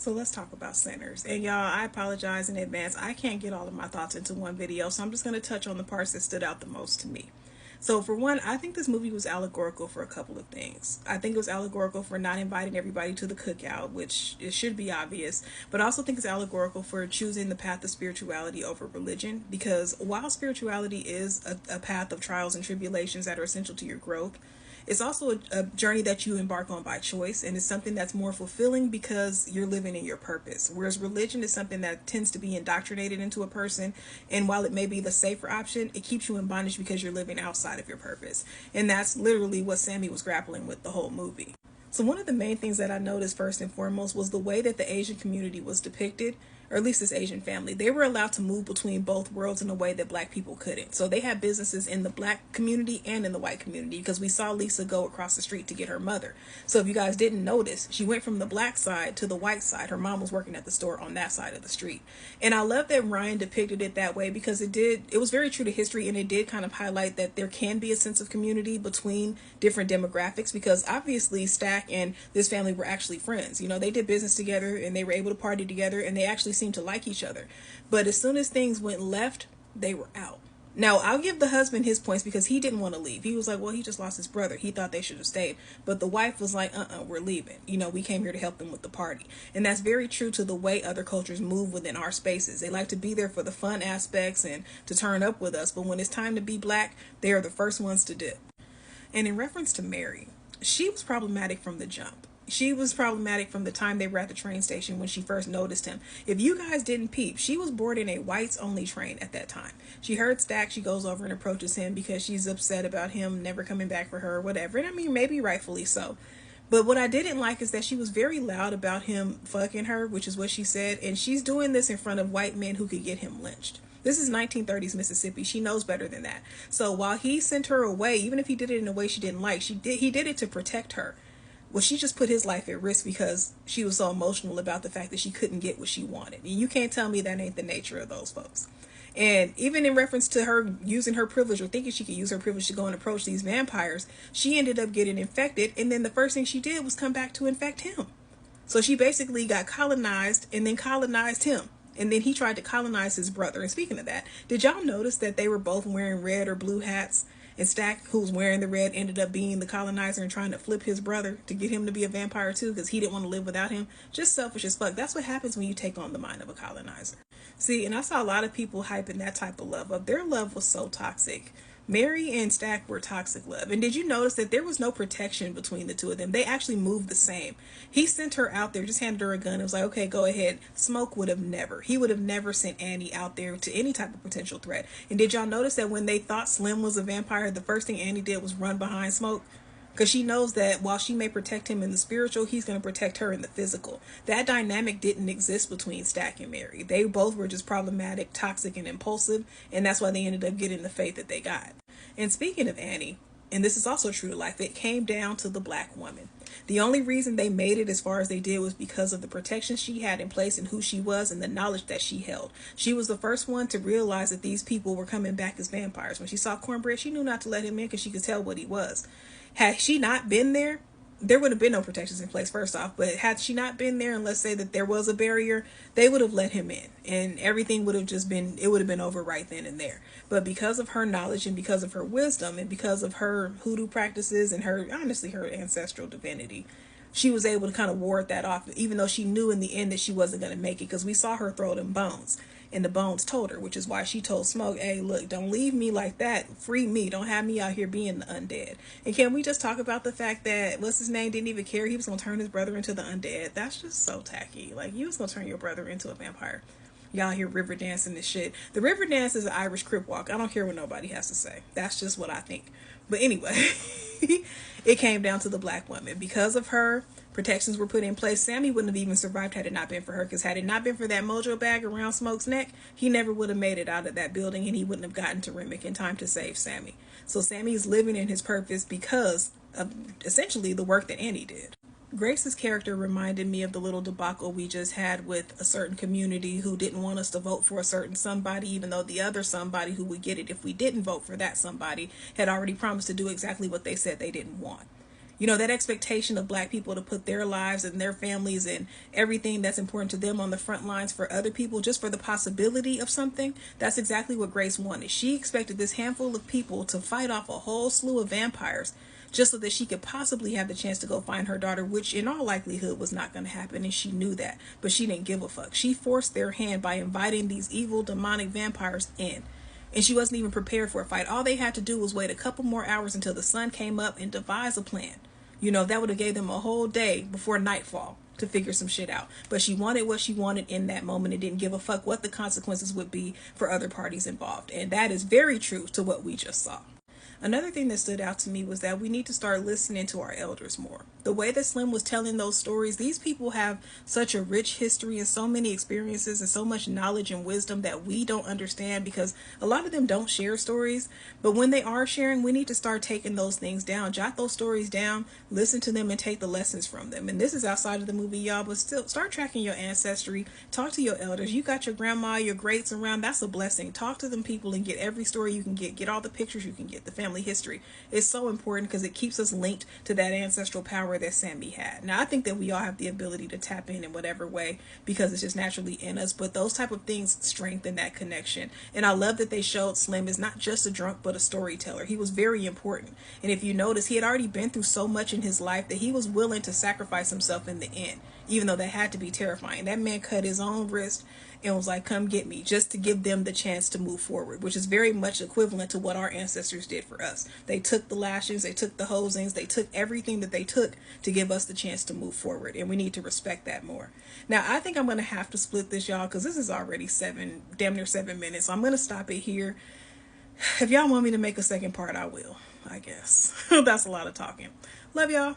So let's talk about centers. And y'all, I apologize in advance. I can't get all of my thoughts into one video, so I'm just going to touch on the parts that stood out the most to me. So for one, I think this movie was allegorical for a couple of things. I think it was allegorical for not inviting everybody to the cookout, which it should be obvious, but I also think it's allegorical for choosing the path of spirituality over religion, because while spirituality is a path of trials and tribulations that are essential to your growth, it's also a journey that you embark on by choice, and it's something that's more fulfilling because you're living in your purpose. Whereas religion is something that tends to be indoctrinated into a person, and while it may be the safer option, it keeps you in bondage because you're living outside of your purpose. And that's literally what Sammy was grappling with the whole movie. So one of the main things that I noticed first and foremost was the way that the Asian community was depicted, or at least this Asian family. They were allowed to move between both worlds in a way that black people couldn't. So they had businesses in the black community and in the white community, because we saw Lisa go across the street to get her mother. So if you guys didn't notice, she went from the black side to the white side. Her mom was working at the store on that side of the street. And I love that Ryan depicted it that way, because it was very true to history, and it did kind of highlight that there can be a sense of community between different demographics, because obviously Stack and this family were actually friends. You know, they did business together and they were able to party together, and they actually seemed to like each other. But as soon as things went left, they were out. Now, I'll give the husband his points, because he didn't want to leave. He was like, well, he just lost his brother. He thought they should have stayed. But the wife was like, we're leaving. You know, we came here to help them with the party. And that's very true to the way other cultures move within our spaces. They like to be there for the fun aspects and to turn up with us. But when it's time to be black, they are the first ones to dip. And in reference to Mary, she was problematic from the jump. She was problematic from the time they were at the train station when she first noticed him. If you guys didn't peep, she was boarding a whites only train at that time. She heard Stack, she goes over and approaches him because she's upset about him never coming back for her or whatever. And I mean, maybe rightfully so. But what I didn't like is that she was very loud about him fucking her, which is what she said. And she's doing this in front of white men who could get him lynched. This is 1930s Mississippi. She knows better than that. So while he sent her away, even if he did it in a way she didn't like, he did it to protect her. Well, she just put his life at risk because she was so emotional about the fact that she couldn't get what she wanted. And you can't tell me that ain't the nature of those folks. And even in reference to her using her privilege or thinking she could use her privilege to go and approach these vampires, she ended up getting infected. And then the first thing she did was come back to infect him. So she basically got colonized and then colonized him. And then he tried to colonize his brother. And speaking of that, did y'all notice that they were both wearing red or blue hats? And Stack, who was wearing the red, ended up being the colonizer and trying to flip his brother to get him to be a vampire too, because he didn't want to live without him. Just selfish as fuck. That's what happens when you take on the mind of a colonizer. See, and I saw a lot of people hyping that type of love up. Their love was so toxic. Mary and Stack were toxic love. And did you notice that there was no protection between the two of them? They actually moved the same. He sent her out there, just handed her a gun. It was like, okay, go ahead. Smoke would have never. He would have never sent Annie out there to any type of potential threat. And did y'all notice that when they thought Slim was a vampire, the first thing Annie did was run behind Smoke? Because she knows that while she may protect him in the spiritual, he's going to protect her in the physical. That dynamic didn't exist between Stack and Mary. They both were just problematic, toxic, and impulsive, and that's why they ended up getting the fate that they got. And speaking of Annie, and this is also true to life, it came down to the black woman. The only reason they made it as far as they did was because of the protection she had in place and who she was and the knowledge that she held. She was the first one to realize that these people were coming back as vampires. When she saw Cornbread, she knew not to let him in because she could tell what he was. Had she not been there, there would have been no protections in place, first off. But had she not been there, and let's say that there was a barrier, they would have let him in. And everything would have just been, it would have been over right then and there. But because of her knowledge and because of her wisdom and because of her hoodoo practices and her, honestly, her ancestral divinity, she was able to kind of ward that off, even though she knew in the end that she wasn't going to make it, because we saw her throw them bones. And the bones told her, which is why she told Smoke, hey, look, don't leave me like that. Free me. Don't have me out here being the undead. And can we just talk about the fact that, what's his name, didn't even care he was going to turn his brother into the undead? That's just so tacky. Like, you was going to turn your brother into a vampire. Y'all hear river dancing and shit. The river dance is an Irish crip walk. I don't care what nobody has to say. That's just what I think. But anyway, it came down to the black woman. Because of her, protections were put in place. Sammy wouldn't have even survived had it not been for her, because had it not been for that mojo bag around Smoke's neck, he never would have made it out of that building, and he wouldn't have gotten to Remick in time to save Sammy. So Sammy's living in his purpose because of essentially the work that Annie did. Grace's character reminded me of the little debacle we just had with a certain community who didn't want us to vote for a certain somebody, even though the other somebody who would get it if we didn't vote for that somebody had already promised to do exactly what they said they didn't want. You know, that expectation of black people to put their lives and their families and everything that's important to them on the front lines for other people just for the possibility of something. That's exactly what Grace wanted. She expected this handful of people to fight off a whole slew of vampires just so that she could possibly have the chance to go find her daughter, which in all likelihood was not going to happen, and she knew that. But she didn't give a fuck. She forced their hand by inviting these evil demonic vampires in. And she wasn't even prepared for a fight. All they had to do was wait a couple more hours until the sun came up and devise a plan. You know, that would have gave them a whole day before nightfall to figure some shit out. But she wanted what she wanted in that moment and didn't give a fuck what the consequences would be for other parties involved. And that is very true to what we just saw. Another thing that stood out to me was that we need to start listening to our elders more. The way that Slim was telling those stories, these people have such a rich history and so many experiences and so much knowledge and wisdom that we don't understand because a lot of them don't share stories. But when they are sharing, we need to start taking those things down, jot those stories down, listen to them and take the lessons from them. And this is outside of the movie, y'all, but still start tracking your ancestry. Talk to your elders. You got your grandma, your greats around. That's a blessing. Talk to them people and get every story you can get all the pictures you can get, the family history. It's so important because it keeps us linked to that ancestral power that Sammy had. Now, I think that we all have the ability to tap in whatever way because it's just naturally in us, but those type of things strengthen that connection. And I love that they showed Slim is not just a drunk but a storyteller. He was very important. And if you notice, he had already been through so much in his life that he was willing to sacrifice himself in the end, even though that had to be terrifying. That man cut his own wrist and was like, come get me, just to give them the chance to move forward, which is very much equivalent to what our ancestors did for us. They took the lashings, they took the hosings, they took everything that they took to give us the chance to move forward, and we need to respect that more. Now, I think I'm going to have to split this, y'all, because this is already damn near 7 minutes, so I'm going to stop it here. If y'all want me to make a second part, I will, I guess. That's a lot of talking. Love y'all.